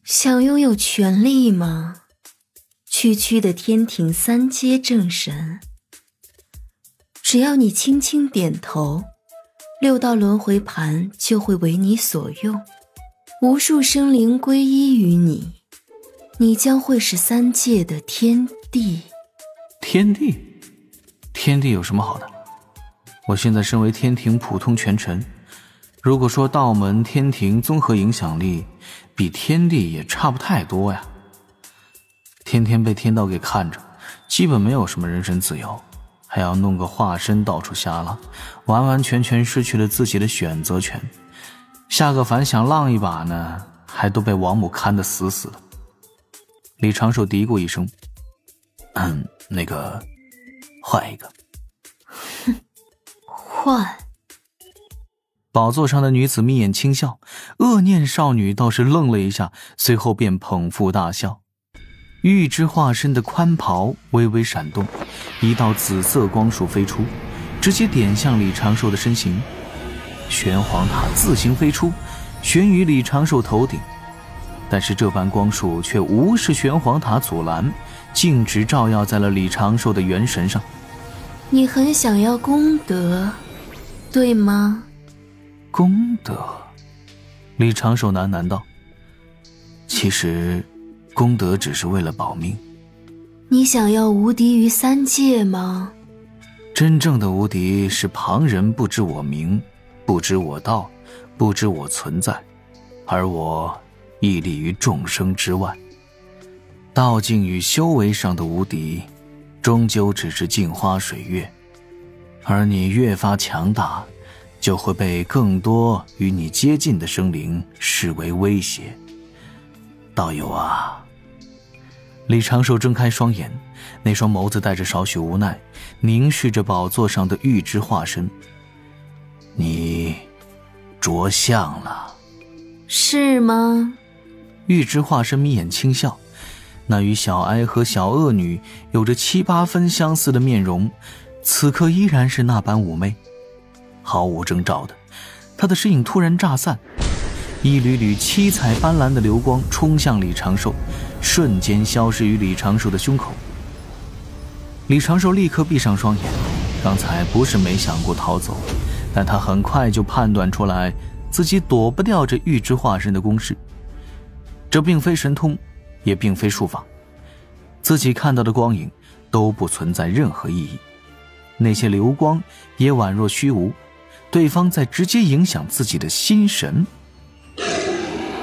想拥有权力吗？区区的天庭3阶正神，只要你轻轻点头，6道轮回盘就会为你所用，无数生灵归依于你，你将会是3界的天帝。天帝？天帝有什么好的？我现在身为天庭普通权臣，如果说道门天庭综合影响力比天帝也差不太多呀。天天被天道给看着，基本没有什么人身自由，还要弄个化身到处瞎浪，完完全全失去了自己的选择权。下个凡想浪一把呢，还都被王母看得死死的。李长寿嘀咕一声，那个换一个。换。宝座上的女子眯眼轻笑，恶念少女倒是愣了一下，随后便捧腹大笑。玉之化身的宽袍微微闪动，一道紫色光束飞出，直接点向李长寿的身形。玄黄塔自行飞出，悬于李长寿头顶，但是这般光束却无视玄黄塔阻拦，径直照耀在了李长寿的元神上。你很想要功德，对吗？功德？李长寿喃喃道，其实功德只是为了保命。你想要无敌于3界吗？真正的无敌是旁人不知我名，不知我道，不知我存在，而我屹立于众生之外。道境与修为上的无敌，终究只是镜花水月，而你越发强大，就会被更多与你接近的生灵视为威胁。道友啊！李长寿睁开双眼，那双眸子带着少许无奈，凝视着宝座上的玉之化身。你着相了。是吗？玉之化身眯眼轻笑，那与小哀和小恶女有着7、8分相似的面容，此刻依然是那般妩媚。毫无征兆的，她的身影突然炸散，一缕缕七彩斑斓的流光冲向李长寿，瞬间消失于李长寿的胸口。李长寿立刻闭上双眼，刚才不是没想过逃走，但他很快就判断出来自己躲不掉这玉之化身的攻势。这并非神通，也并非术法，自己看到的光影都不存在任何意义，那些流光也宛若虚无，对方在直接影响自己的心神。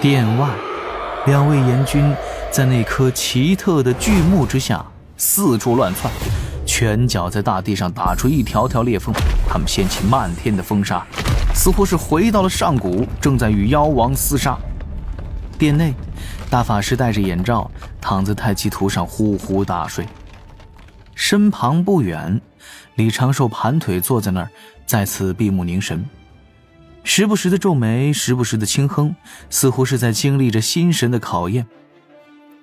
殿外，2位阎君在那棵奇特的巨木之下四处乱窜，拳脚在大地上打出一条条裂缝，他们掀起漫天的风沙，似乎是回到了上古，正在与妖王厮杀。殿内，大法师戴着眼罩躺在太极图上呼呼大睡，身旁不远，李长寿盘腿坐在那儿，在此闭目凝神，时不时的皱眉，时不时的轻哼，似乎是在经历着心神的考验。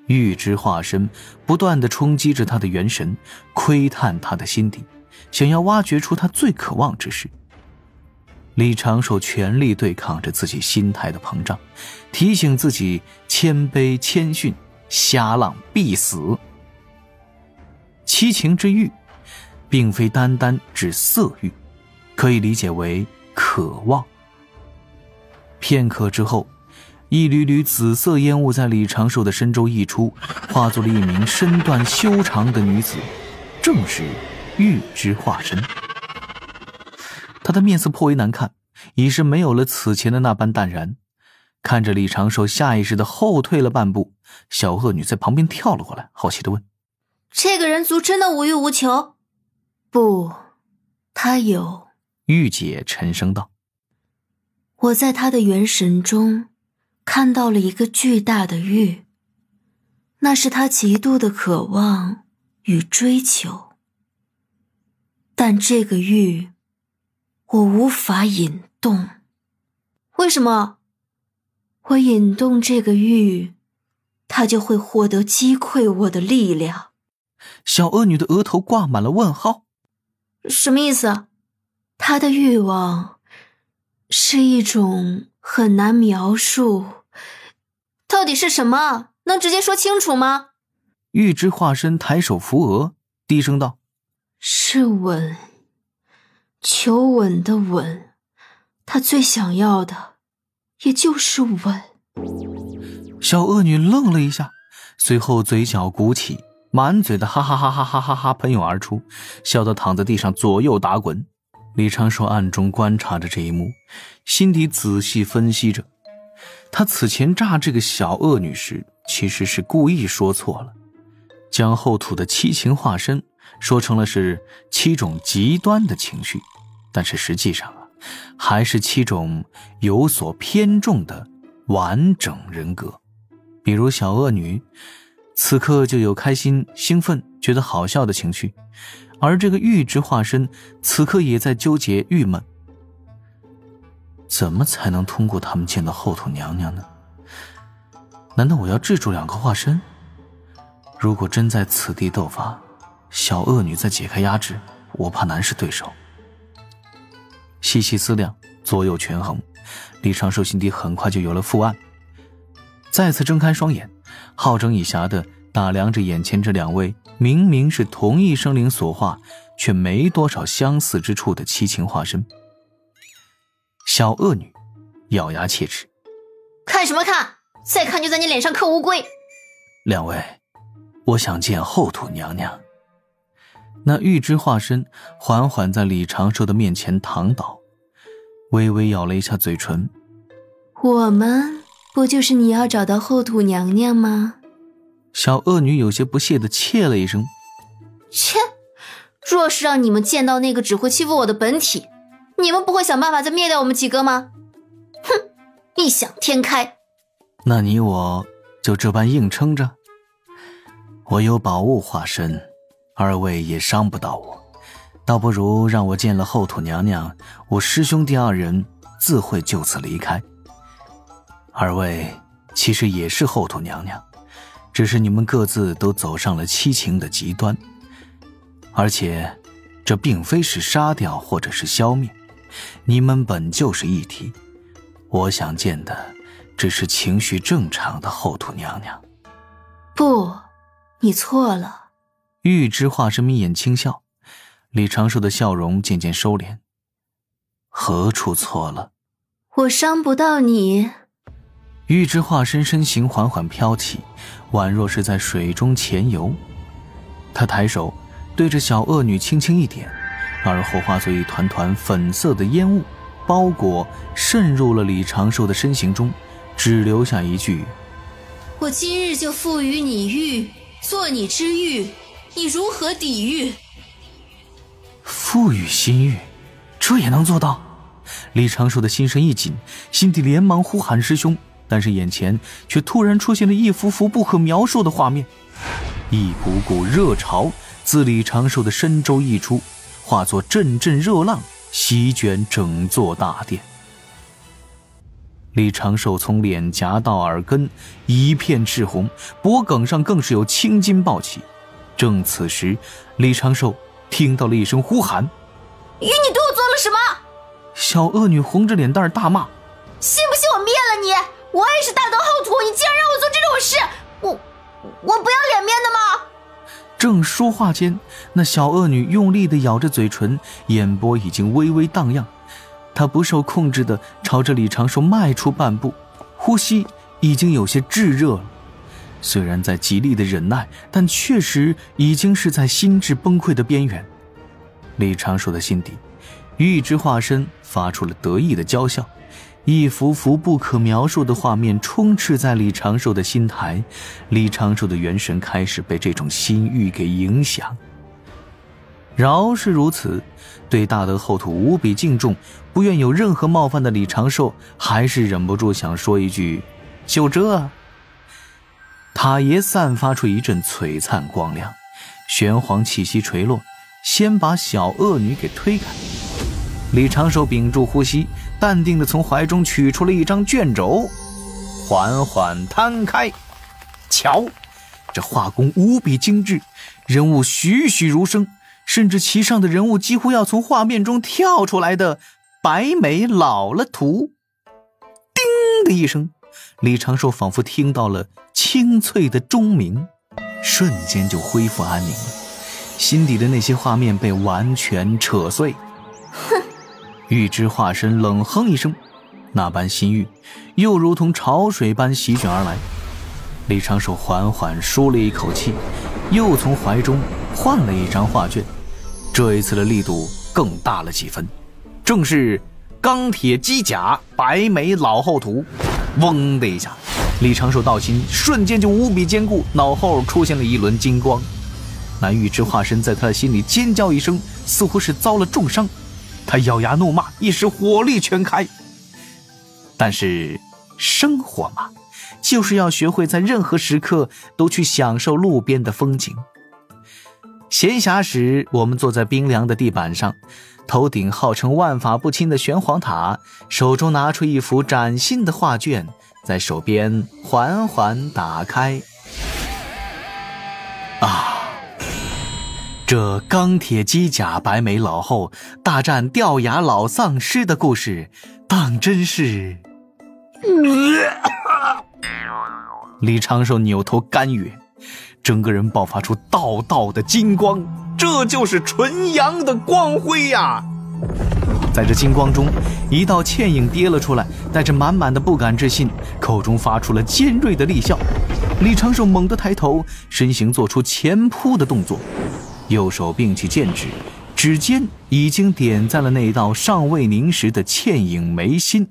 玉之化身不断地冲击着他的元神，窥探他的心底，想要挖掘出他最渴望之事。李长寿全力对抗着自己心态的膨胀，提醒自己谦卑谦逊，瞎浪必死。七情之欲并非单单指色欲，可以理解为渴望。片刻之后，一缕缕紫色烟雾在李长寿的身周溢出，化作了一名身段修长的女子，正是玉之化身。她的面色颇为难看，已是没有了此前的那般淡然。看着李长寿下意识地后退了半步，小恶女在旁边跳了过来，好奇地问：这个人族真的无欲无求？不，他有。玉姐沉声道：我在他的元神中看到了一个巨大的欲，那是他极度的渴望与追求。但这个欲，我无法引动。为什么？我引动这个欲，他就会获得击溃我的力量。小恶女的额头挂满了问号。什么意思？他的欲望是一种很难描述，到底是什么？能直接说清楚吗？玉之化身抬手扶额，低声道：是吻，求吻的吻，他最想要的也就是吻。小恶女愣了一下，随后嘴角鼓起，满嘴的哈哈哈哈哈哈哈喷涌而出，笑得躺在地上左右打滚。李长寿暗中观察着这一幕，心底仔细分析着，他此前炸这个小恶女时其实是故意说错了，将后土的七情化身说成了是7种极端的情绪，但是实际上还是7种有所偏重的完整人格。比如小恶女此刻就有开心、兴奋、觉得好笑的情绪，而这个玉之化身此刻也在纠结郁闷，怎么才能通过他们见到后土娘娘呢？难道我要制住2个化身？如果真在此地斗法，小恶女再解开压制，我怕难是对手。细细思量，左右权衡，李长寿心底很快就有了复案。再次睁开双眼，好整以暇地打量着眼前这2位明明是同一生灵所化，却没多少相似之处的七情化身。小恶女咬牙切齿：看什么看？再看就在你脸上刻乌龟。2位，我想见后土娘娘。那玉之化身缓缓在李长寿的面前躺倒，微微咬了一下嘴唇。我们不就是你要找到后土娘娘吗？小恶女有些不屑地切了一声：切，若是让你们见到那个只会欺负我的本体，你们不会想办法再灭掉我们几个吗？哼，异想天开。那你我就这般硬撑着？我有宝物化身，2位也伤不到我，倒不如让我见了后土娘娘，我师兄弟2人自会就此离开。2位其实也是后土娘娘，只是你们各自都走上了七情的极端，而且这并非是杀掉或者是消灭，你们本就是一体。我想见的只是情绪正常的后土娘娘。不，你错了。玉之化身眯眼轻笑，李长寿的笑容渐渐收敛。何处错了？我伤不到你。玉之化身身形缓缓飘起，宛若是在水中潜游。他抬手对着小恶女轻轻一点，而后化作一团团粉色的烟雾，包裹渗入了李长寿的身形中，只留下一句：我今日就赋予你玉，做你之玉，你如何抵御？赋予心玉，这也能做到？李长寿的心神一紧，心底连忙呼喊师兄，但是眼前却突然出现了一幅幅不可描述的画面，一股股热潮自李长寿的身周溢出，化作阵阵热浪，席卷整座大殿。李长寿从脸颊到耳根一片赤红，脖颈上更是有青筋暴起。正此时，李长寿听到了一声呼喊：你对我做了什么？小恶女红着脸蛋大骂：信不信我灭了你？我也是大德后土，你竟然让我做这种事，我不要脸面的吗？正说话间，那小恶女用力地咬着嘴唇，眼波已经微微荡漾。她不受控制地朝着李长寿迈出半步，呼吸已经有些炙热了。虽然在极力的忍耐，但确实已经是在心智崩溃的边缘。李长寿的心底，玉之化身发出了得意的娇笑，一幅幅不可描述的画面充斥在李长寿的心台，李长寿的元神开始被这种心欲给影响。饶是如此，对大德后土无比敬重，不愿有任何冒犯的李长寿还是忍不住想说一句：就这。塔爷散发出一阵璀璨光亮，玄黄气息垂落，先把小恶女给推开。李长寿屏住呼吸，淡定地从怀中取出了一张卷轴，缓缓摊开。瞧，这画工无比精致，人物栩栩如生，甚至其上的人物几乎要从画面中跳出来的白眉老了图。叮的一声，李长寿仿佛听到了清脆的钟鸣，瞬间就恢复安宁了，心底的那些画面被完全扯碎。哼！玉之化身冷哼一声，那般心欲又如同潮水般席卷而来。李长寿缓缓舒了一口气，又从怀中换了一张画卷，这一次的力度更大了几分，正是钢铁机甲白眉老后图。嗡的一下，李长寿道心瞬间就无比坚固，脑后出现了一轮金光。那玉之化身在他的心里尖叫一声，似乎是遭了重伤，他咬牙怒骂，一时火力全开。但是生活嘛，就是要学会在任何时刻都去享受路边的风景。闲暇时，我们坐在冰凉的地板上，头顶号称万法不侵的玄黄塔，手中拿出一幅崭新的画卷，在手边缓缓打开。这钢铁机甲白眉老后大战掉牙老丧尸的故事，当真是……李长寿扭头干哕，整个人爆发出道道的金光，这就是纯阳的光辉呀！在这金光中，一道倩影跌了出来，带着满满的不敢置信，口中发出了尖锐的厉笑。李长寿猛地抬头，身形做出前扑的动作，右手并起剑指，指尖已经点在了那道尚未凝实的倩影眉心。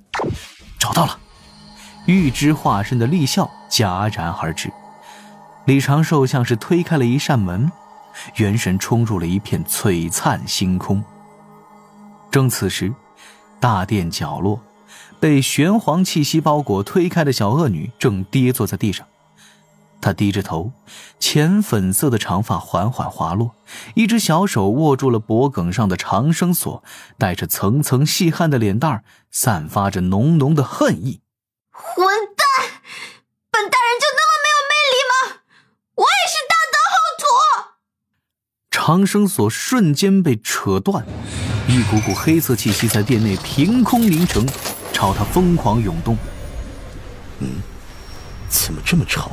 找到了！玉之化身的厉笑戛然而止。李长寿像是推开了一扇门，元神冲入了一片璀璨星空。正此时，大殿角落被玄黄气息包裹推开的小恶女正跌坐在地上。她低着头，浅粉色的长发缓缓滑落，一只小手握住了脖颈上的长生锁，带着层层细汗的脸蛋散发着浓浓的恨意。混蛋！本大人就那么没有魅力吗？我也是大德后土！长生锁瞬间被扯断，一股股黑色气息在殿内凭空凝成，朝他疯狂涌动。怎么这么吵？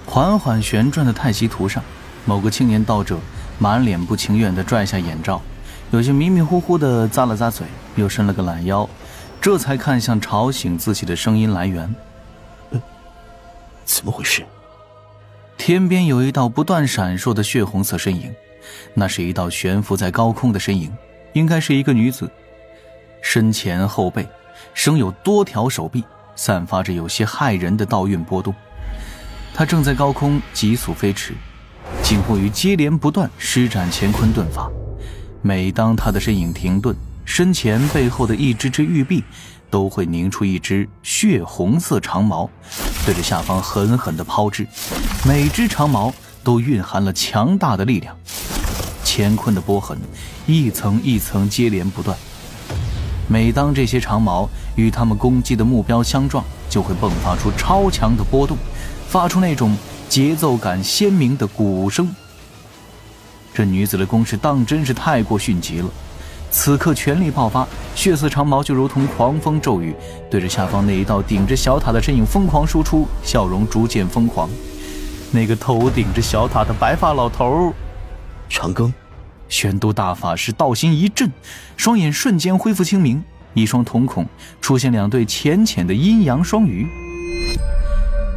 缓缓旋转的太极图上，某个青年道者满脸不情愿地拽下眼罩，有些迷迷糊糊地咂了咂嘴，又伸了个懒腰，这才看向吵醒自己的声音来源。怎么回事？天边有一道不断闪烁的血红色身影，那是一道悬浮在高空的身影，应该是一个女子，身前后背生有多条手臂，散发着有些骇人的道韵波动。她正在高空急速飞驰，近乎于接连不断施展乾坤遁法。每当她的身影停顿，身前背后的一只只玉臂都会凝出一只血红色长矛，对着下方狠狠地抛掷，每只长矛都蕴含了强大的力量。乾坤的波痕一层一层接连不断，每当这些长矛与他们攻击的目标相撞，就会迸发出超强的波动，发出那种节奏感鲜明的鼓声。这女子的攻势当真是太过迅疾了，此刻全力爆发，血色长矛就如同狂风骤雨，对着下方那一道顶着小塔的身影疯狂输出，笑容逐渐疯狂。那个头顶着小塔的白发老头，长庚。玄都大法师道心一震，双眼瞬间恢复清明，一双瞳孔出现两对浅浅的阴阳双鱼，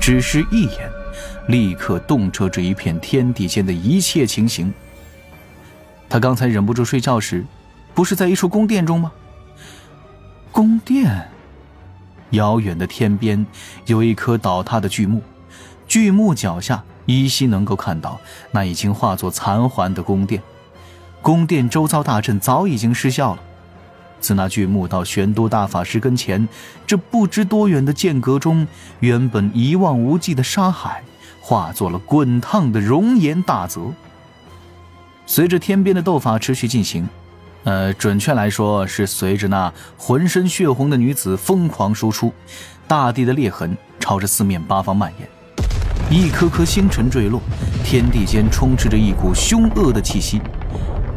只是一眼，立刻洞彻这一片天地间的一切情形。他刚才忍不住睡觉时，不是在一处宫殿中吗？宫殿，遥远的天边有一棵倒塌的巨木，巨木脚下依稀能够看到那已经化作残垣的宫殿。宫殿周遭大阵早已经失效了，自那巨木到玄都大法师跟前，这不知多远的间隔中，原本一望无际的沙海化作了滚烫的熔岩大泽。随着天边的斗法持续进行，准确来说是随着那浑身血红的女子疯狂输出，大地的裂痕朝着四面八方蔓延，一颗颗星辰坠落，天地间充斥着一股凶恶的气息，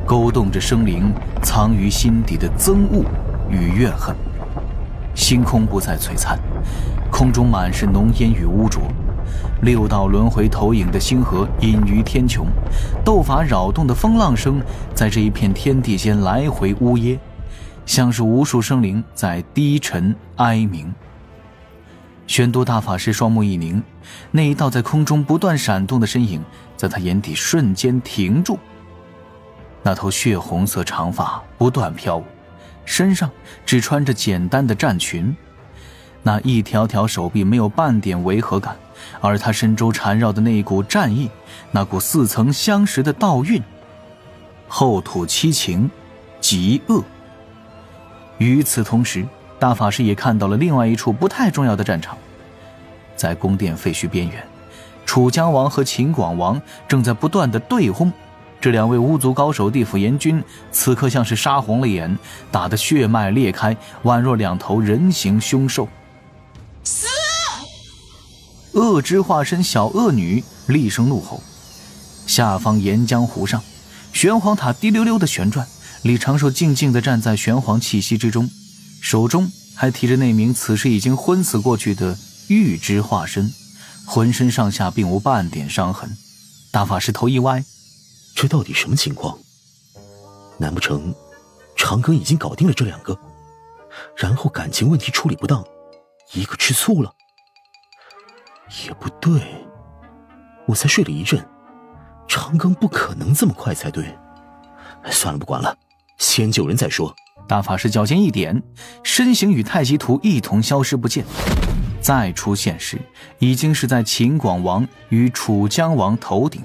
勾动着生灵藏于心底的憎恶与怨恨。星空不再璀璨，空中满是浓烟与污浊，6道轮回投影的星河隐于天穹，斗法扰动的风浪声在这一片天地间来回呜咽，像是无数生灵在低沉哀鸣。玄都大法师双目一凝，那一道在空中不断闪动的身影在他眼底瞬间停住。那头血红色长发不断飘舞，身上只穿着简单的战裙，那一条条手臂没有半点违和感，而他身周缠绕的那一股战意，那股似曾相识的道韵，后土七情，极恶。与此同时，大法师也看到了另外一处不太重要的战场，在宫殿废墟边缘，楚江王和秦广王正在不断的对轰。这2位巫族高手地府阎君此刻像是杀红了眼，打得血脉裂开，宛若2头人形凶兽。死！恶之化身小恶女厉声怒吼。下方岩浆湖上，玄黄塔滴溜溜的旋转，李长寿静静地站在玄黄气息之中，手中还提着那名此时已经昏死过去的玉之化身，浑身上下并无半点伤痕。大法师头一歪，这到底什么情况？难不成长庚已经搞定了这2个，然后感情问题处理不当，一个吃醋了？也不对，我才睡了一阵，长庚不可能这么快才对。算了，不管了，先救人再说。大法师脚尖一点，身形与太极图一同消失不见。再出现时，已经是在秦广王与楚江王头顶。